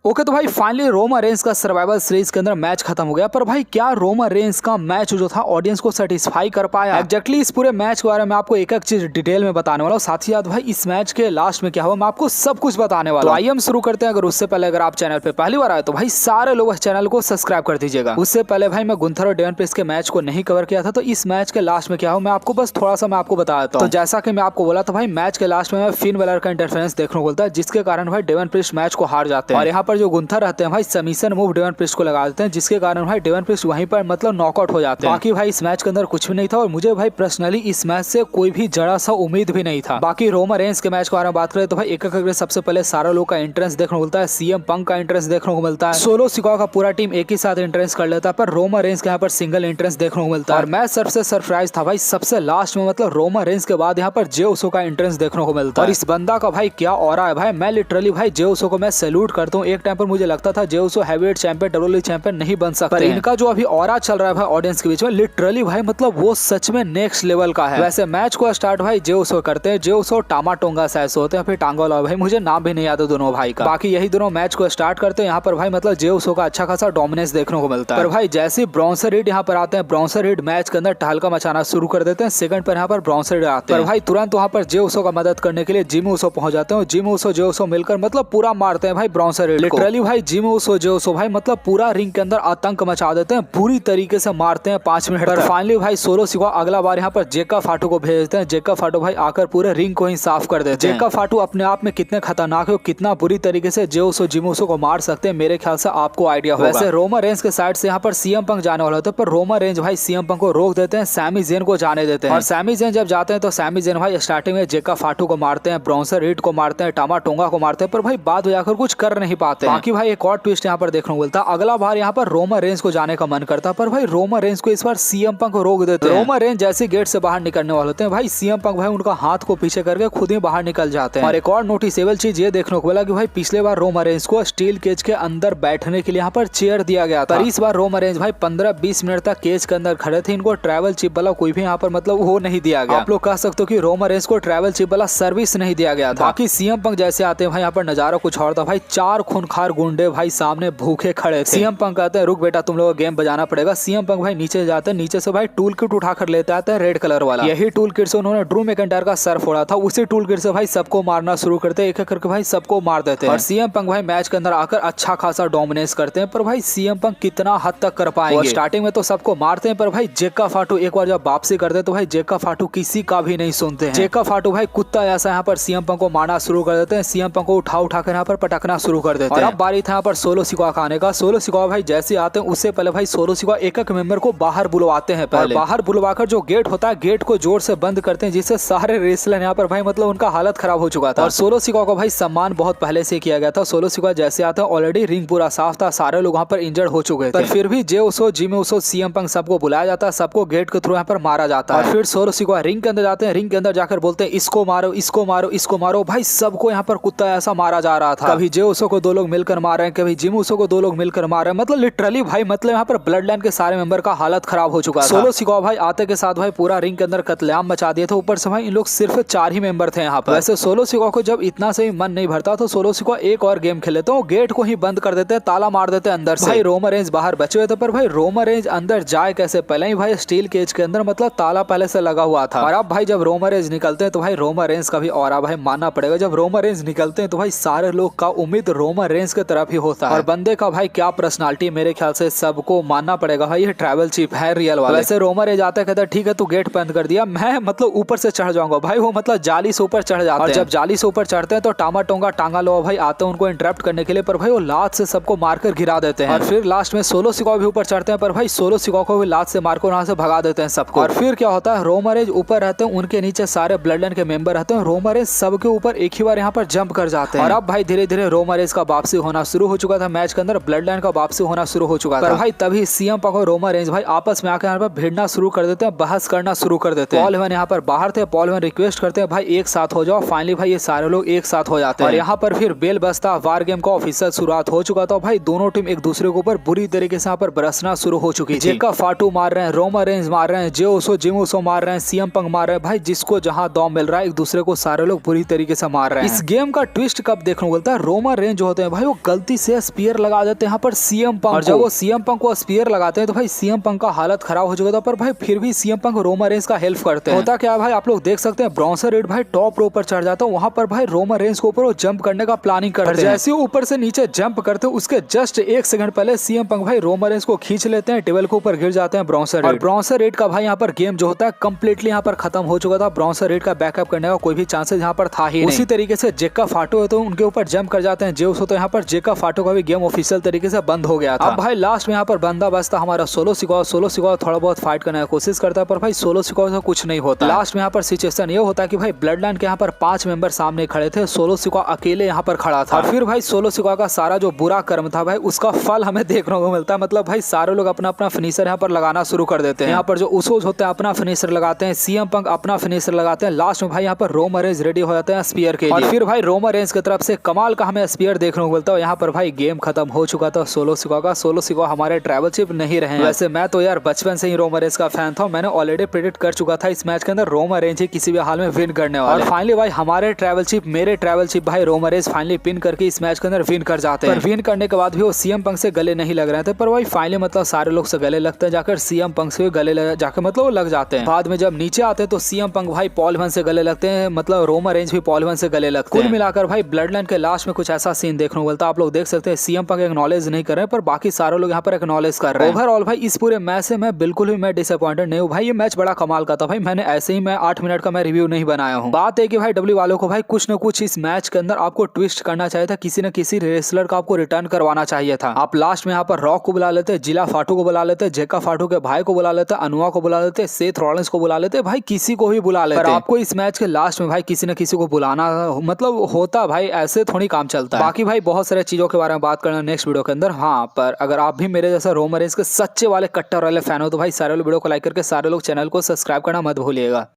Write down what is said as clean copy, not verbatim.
Okay तो भाई finally Roman Reigns का सर्वाइवल सीरीज के अंदर मैच खत्म हो गया। पर भाई क्या रोमन रेंस का मैच जो था ऑडियंस को सेटिस्फाई कर पाया? एग्जैक्टली इस पूरे मैच के बारे में आपको एक एक चीज डिटेल में बताने वाला हूँ। साथ ही साथ भाई इस मैच के लास्ट में क्या हुआ मैं आपको सब कुछ बताने वाला हूँ। तो आइए हम शुरू करते हैं। अगर उससे पहले अगर आप चैनल पे पहली बार आए तो भाई सारे लोग इस चैनल को सब्सक्राइब कर दीजिएगा। उससे पहले भाई मैं गुंथर और डेवन प्रिस के मैच को नहीं कवर किया था, तो इस मैच के लास्ट में क्या हुआ मैं आपको बस थोड़ा सा मैं आपको बता देता हूँ। तो जैसा कि मैं आपको बोला था भाई मैच के लास्ट में फिन वेलर का इंटरफेरेंस देखने को मिलता है, जिसके कारण भाई डेवन प्रिस मैच को हार जाते हैं। और यहाँ पर जो गुंथर रहते हैं भाई सबमिशन मूव डेवन प्रिस को लगा देते हैं, जिसके कारण भाई डेवन प्रिस वहीं पर मतलब नॉकआउट हो जाते हैं। बाकी भाई इस मैच के अंदर कुछ भी नहीं था और मुझे भाई पर्सनली इस मैच से कोई भी जरा सा उम्मीद भी नहीं था। बाकी रोमन रेंस के मैच के बारे में बात करें तो भाई एक करके सबसे पहले सारा लोग का एंट्रेंस देखने को मिलता है, सीएम पंक का एंट्रेंस देखने को मिलता है, सोलो सिकागो का पूरा टीम एक ही साथ एंट्रेंस कर लेता है, पर रोमन रेंस के यहाँ पर सिंगल एंट्रेंस देखने को मिलता है। और मैच सबसे सरप्राइज था भाई सबसे लास्ट में मतलब रोमन रेंस के बाद यहाँ पर जे उसो का एंट्रेंस देखने को मिलता है। और इस बंदा का भाई क्या ऑरा है भाई, मैं लिटरली भाई जे उसो को मैं सैल्यूट करता हूँ। एक टाइम पर मुझे लगता था जे उसो हैवीवेट चैंपियन डब्ल्यूडब्ल्यूई चैंपियन नहीं बन सकते, पर इनका जो अभी ऑरा चल रहा है भाई ऑडियंस के बीच में लिटरली भाई मतलब वो सच में नेक्स्ट लेवल का है। वैसे मैच को स्टार्ट भाई जे उसो करते हैं, जे उसो टामा टोंगा सैस होते हैं, फिर टांगोला भाई मुझे नाम भी नहीं याद है दोनों भाई का। बाकी यही दोनों मैच को स्टार्ट करते हैं। यहाँ पर भाई मतलब जे उसो का अच्छा खासा डोमिनेंस देखने को मिलता है। पर भाई जैसे ब्रॉन्सन रीड यहाँ पर आते हैं, ब्रॉन्सन रीड मैच के अंदर टहलका मचाना शुरू कर देते हैं। सेकंड पर यहाँ पर ब्रॉन्सन रीड आते हैं, पर भाई तुरंत वहाँ पर जे उसो का मदद करने के लिए जिमी उसो पहुंच जाते हैं। जिमी उसो जे उसो मिलकर मतलब पूरा मारते हैं भाई ब्रॉन्सन रीड। लिटरली भाई जिमी उसो जे उसो भाई मतलब पूरा रिंग के अंदर आतंक मचा देते हैं, पूरी तरीके से मारते हैं 5 मिनट पर। फाइनली भाई सोलो सिकागो अगला बार यहाँ पर जेका फाटू को भेजते हैं। जेका फाटू भाई आकर पूरे रिंग को ही साफ कर देते हैं। जेका फाटू अपने आप में कितने खतरनाक है, कितना बुरी तरीके से जे उसो जिमी उसो को मार सकते हैं, मेरे ख्याल से आपको आइडिया होगा। वैसे रोमन रेंस के साइड से यहाँ पर सीएम पंक जाने वाला होता है, पर रोमन रेंस भाई सीएम पंक को रोक देते हैं, सैमी ज़ेन को जाने देते हैं। और सैमी ज़ेन जब जाते हैं तो सैमी ज़ेन भाई स्टार्टिंग में जेका फाटू को मारते हैं, ब्रॉन्सन रीड को मारते हैं, टामा टोंगा को मारते हैं, पर भाई बाद में जाकर कुछ कर नहीं पाते। बाकी भाई एक और ट्विस्ट यहाँ पर देखने को मिलता है। अगला बार यहाँ पर रोमन रेंस को जाने का मन करता, पर भाई रोमन रेंस को इस बार सीएम पंक को रोक देते हैं। रोमन रेंस जैसे गेट से बाहर निकलने वाले होते हैं भाई सीएम पंक भाई उनका हाथ को पीछे करके खुद ही बाहर निकल जाते हैं। और एक और नोटिसेबल चीज ये देखने को मिला कि भाई पिछले बार रोमन रेंस को स्टील केज के अंदर बैठने के लिए यहाँ पर चेयर दिया गया था, पर इस बार रोमन रेंस भाई 15-20 मिनट तक केज के अंदर खड़े थे, इनको ट्रैवल चिप वाला कोई भी यहाँ पर मतलब वो नहीं दिया गया। आप लोग कह सकते हो कि रोमन रेंस को ट्रैवल चिप वाला सर्विस नहीं दिया गया था। बाकी सीएम पंक जैसे आते हैं भाई यहाँ पर नजारा कुछ और था भाई, 4 खूंखार गुंडे भाई सामने भूखे खड़े थे। सीएम पंक कहते हैं रुक बेटा तुम लोग गेम बजाना पड़ेगा। सीएम पंक भाई नीचे जाते हैं, नीचे से भाई टूल किट उठाकर लेते आते हैं रेड कलर वाला। यही टूल किट से उन्होंने ड्रू मैकिंटायर का सर फोड़ा था, उसी टूल किट से भाई सबको मारना शुरू करते हैं, एक एक करके भाई सबको मार देते हैं। और सीएम पंक भाई मैच के अंदर आकर अच्छा खासा डोमिनेस करते हैं, पर भाई सीएम पंक कितना हद तक कर पाएंगे। स्टार्टिंग में तो सबको मारते हैं, पर भाई जेका फाटू एक बार जब वापसी करते हैं तो भाई जेका फाटू किसी का भी नहीं सुनते हैं। जेका फाटू भाई कुत्ता ऐसा यहाँ पर सीएम पंक को मारना शुरू कर देते हैं, सीएम पंक को उठाकर यहाँ पर पटकना शुरू कर देते हैं। और अब बारी था यहाँ पर सोलो सिकागो आने का। सोलो सिकागो भाई जैसे आते हैं उससे पहले भाई सोलो सिकागो एक एक मेंबर को बाहर बुलवाते हैं, पहले बाहर बुलवाकर जो गेट होता है गेट को जोर से बंद करते हैं, जिससे सारे रेसलर यहाँ पर भाई मतलब उनका हालत खराब हो चुका था। और सोलो सिकागो को भाई सम्मान बहुत पहले से किया गया था। सोलो सिकागो जैसे आता है ऑलरेडी रिंग पूरा साफ था, सारे लोग वहाँ पर इंजर्ड हो चुके थे, पर फिर भी जे उसो जिमी उसो सीएम पंक सबको बुलाया जाता है, सबको गेट के थ्रू यहाँ पर मारा जाता है। और फिर सोलो सिकागो रिंग के अंदर जाते हैं, रिंग के अंदर जाकर बोलते हैं इसको मारो इसको मारो इसको मारो। भाई सबको यहाँ पर कुत्ता ऐसा मारा जा रहा था, कभी जे उसो को 2 लोग मिलकर मार रहे हैं, कभी जिमी उसो को 2 लोग मिलकर मार रहे हैं, मतलब लिटरली भाई मतलब यहाँ पर ब्लड लाइन के सारे मेंबर का हालत खराब हो चुका है। सोलो सिकागो भाई आते के साथ भाई पूरा रिंग के अंदर कत्लेआम मचा दिए थे, ऊपर से भाई इन लोग सिर्फ 4 ही मेंबर थे यहाँ पर। वैसे सोलो सिकागो को जब इतना से मन नहीं भरता तो सोलो सिकागो एक और गेम खेले तो गेट को ही बंद कर देते हैं, ताला मार देते हैं अंदर से। भाई रोमन रेंस बाहर बचे हुए थे, पर भाई रोमन रेंस अंदर जाए कैसे, पहले ही भाई स्टील केज के अंदर मतलब ताला पहले से लगा हुआ था। और अब भाई जब रोमन रेंस निकलते हैं तो भाई रोमन रेंस का भी ऑरा भाई मानना पड़ेगा, जब रोमन रेंस निकलते हैं तो भाई सारे लोग का उम्मीद रोमन रेंस की तरफ ही होता है। और बंदे का भाई क्या पर्सनालिटी, मेरे ख्याल से सबको मानना पड़ेगा भाई ये ट्रैवल चिप है रियल वाला। वैसे रोमन रेंस आता है कहता है ठीक है तू गेट बंद कर दिया, मैं मतलब ऊपर से चढ़ जाऊंगा। भाई वो मतलब जाली से ऊपर चढ़ जाते हैं, और जब जाली से ऊपर चढ़ते हैं तो टामा टोंगा टांगा लो भाई आते हैं उनको इंटरप्ट करने के लिए, पर भाई वो लात से सबको मारकर गिरा देते हैं। और फिर लास्ट में सोलो सिकागो भी ऊपर चढ़ते हैं, पर भाई सोलो सिकागो को भी लात से मारकर वहां से भगा देते हैं सबको। और फिर क्या होता है रोमन रेंस ऊपर रहते हैं, उनके नीचे सारे ब्लड लाइन के मेंबर रहते हैं, रोमन रेंस सबके ऊपर एक ही बार यहाँ पर जंप कर जाते हैं। और अब भाई धीरे धीरे रोमन रेंस का वापसी होना शुरू हो चुका था, मैच के अंदर ब्लड लाइन का वापसी होना शुरू हो चुका था। पर भाई तभी सीएम पंक और रोमन रेंस भाई आपस में आकर यहाँ पर भिड़ना शुरू कर देते हैं, बहस करना शुरू कर देते हैं। पॉल हेमन यहाँ पर बाहर थे, पॉल हेमन रिक्वेस्ट करते हैं भाई एक साथ हो जाओ। फाइनली भाई ये सारे लोग एक साथ हो जाते हैं, और यहाँ पर फिर बेल बजता, वार गेम का ऑफिशियल शुरुआत हो चुका था। भाई दोनों टीम एक दूसरे के ऊपर बुरी तरीके से यहाँ पर बरसना शुरू हो चुकी थी। जेका फाटू मार रहे हैं, रोमन रेंस मार रहे हैं, जे उसो जिमी उसो मार रहे हैं, सीएम पंक मार रहे हैं, भाई जिसको जहाँ दम मिल रहा है एक दूसरे को सारे लोग बुरी तरीके से मार रहे हैं। इस गेम का ट्विस्ट कब देखने को मिलता है, रोमन रेंस जो होते हैं भाई वो गलती से स्पीयर लगा देते हैं यहाँ पर सीएम पंक, और जब वो सीएम पंक को स्पीयर लगाते हैं तो भाई सीएम पंक का हालत खराब हो चुका था, पर भाई फिर भी सीएम पंक रोमन रेंस का हेल्प करते हैं। होता क्या है भाई, आप लोग देख सकते हैं ब्रॉन्सन रेड भाई टॉप रो पर चढ़ जाता है, वहां पर भाई रोमन रेंस के ऊपर वो जंप करने का प्लानिंग करते हैं। जैसे ऊपर से नीचे जंप करते हैं उसके जस्ट 1 सेकंड पहले सीएम पंक भाई रोमन रेंस को खींच लेते हैं, टेबल के ऊपर गिर जाते हैं ब्रॉन्सन रेड। और ब्रॉन्सन रेड का भाई यहाँ पर गेम जो होता है कंप्लीटली यहाँ पर खत्म हो चुका था, ब्रॉन्सन रेड का बैकअप करने का कोई भी चांसेस यहाँ पर था ही नहीं। उसी तरीके से जेका फाटो है तो उनके ऊपर जंप कर जाते हैं जेउस, तो यहाँ पर जेका फाटो का भी गेम ऑफिशियल तरीके से बंद हो गया था। अब भाई लास्ट में यहाँ पर बंदा बचता हमारा सोलो सिक्वा थोड़ा बहुत फाइट करने की कोशिश करता है, पर भाई सोलो सिक्वा से कुछ नहीं होता। लास्ट में यहाँ पर सिचुएशन ये होता है कि भाई ब्लड लाइन के यहाँ पर 5 मेंबर सामने खड़े थे, सोलो सिक्वा अकेले यहाँ पर खड़ा था। और फिर भाई सोलो सिक्वा का सारा जो बुरा कर्म था भाई उसका फल हमें देखने को मिलता है। मतलब भाई सारे लोग अपना अपना फिनिशर यहाँ पर लगाना शुरू कर देते हैं। यहाँ पर जो उसोज होते हैं अपना फिनिशर लगाते हैं, सीएम पंक अपना फिनिशर लगाते हैं। लास्ट में भाई यहाँ पर रोमन रेंस रेडी हो जाते हैं स्पीयर के लिए, और फिर भाई रोमन रेंस की तरफ से कमाल का हमें स्पीयर देखने को मिलता है। यहाँ पर भाई गेम खत्म हो चुका था सोलो सिक्वा का। सोलो सिक्वा हमारे ट्रैवल चिप नहीं रहे। वैसे मैं तो यार बचपन से ही रोमन रेंस का फैन था, मैंने ऑलरेडी प्रेडिक्ट कर चुका था इस मैच के अंदर रोमन रेंस ही किसी भी हाल में विन करने वाले। और फाइनली भाई हमारे ट्रैवल चिप मेरे ट्रैवल चिप भाई रोमन रेंस फाइनली पिन करके इस मैच के अंदर विन कर जाते हैं। पर विन करने के बाद भी वो सीएम पंक से गले नहीं लग रहे थे, पर भाई फाइनली मतलब सारे लोग से गले लगते हैं, जाकर सीएम पंक से गले जाकर मतलब वो लग जाते हैं। बाद में जब नीचे आते हैं तो सीएम पंक भाई पॉल हवन से गले लगते हैं, मतलब रोमन रेंस भी पॉल हवन से गले लगते हैं। कुल मिलाकर भाई ब्लड लाइन के लास्ट में कुछ ऐसा सीन देखने को मिलता है। आप लोग देख सकते हैं सीएम पंक एक्नॉलेज नहीं कर रहे हैं, पर बाकी सारे लोग यहाँ पर एक्नॉलेज कर रहे हैं। ओवरऑल भाई इस पूरे मैच से मैं बिल्कुल भी मैं डिसअपॉइंटेड नहीं हूँ भाई, ये मैच बड़ा कमाल का था भाई। मैंने ऐसे ही मैं 8 मिनट का मैं रिव्यू नहीं बनाया हूँ। बात है कि भाई डब्ल्यू वालों को भाई कुछ न कुछ इस मैच के अंदर आपको ट्विस्ट करना चाहिए था, किसी न किसी रेसलर का आपको रिटर्न करवाना चाहिए था। आप लास्ट में यहाँ पर रॉक को बुला लेते, जिला फाटू को बुला लेते, जेका फाटू के भाई को बुला लेते, अनुआ को बुला लेते, सेथ रॉलिंस को बुला लेते, भाई किसी को भी बुला लेते। पर आपको इस मैच के लास्ट में भाई किसी न किसी को बुलाना मतलब होता भाई, ऐसे थोड़ी काम चलता है। बाकी भाई बहुत सारे चीजों के बारे में बात करना नेक्स्ट वीडियो के अंदर। हाँ, पर अगर आप भी मेरे जैसा रोमन रेंस के सच्चे वाले कट्टर वाले फैन हो तो भाई सारे लोग वीडियो को लाइक करके सारे लोग चैनल को सब्सक्राइब करना मत भूलिएगा।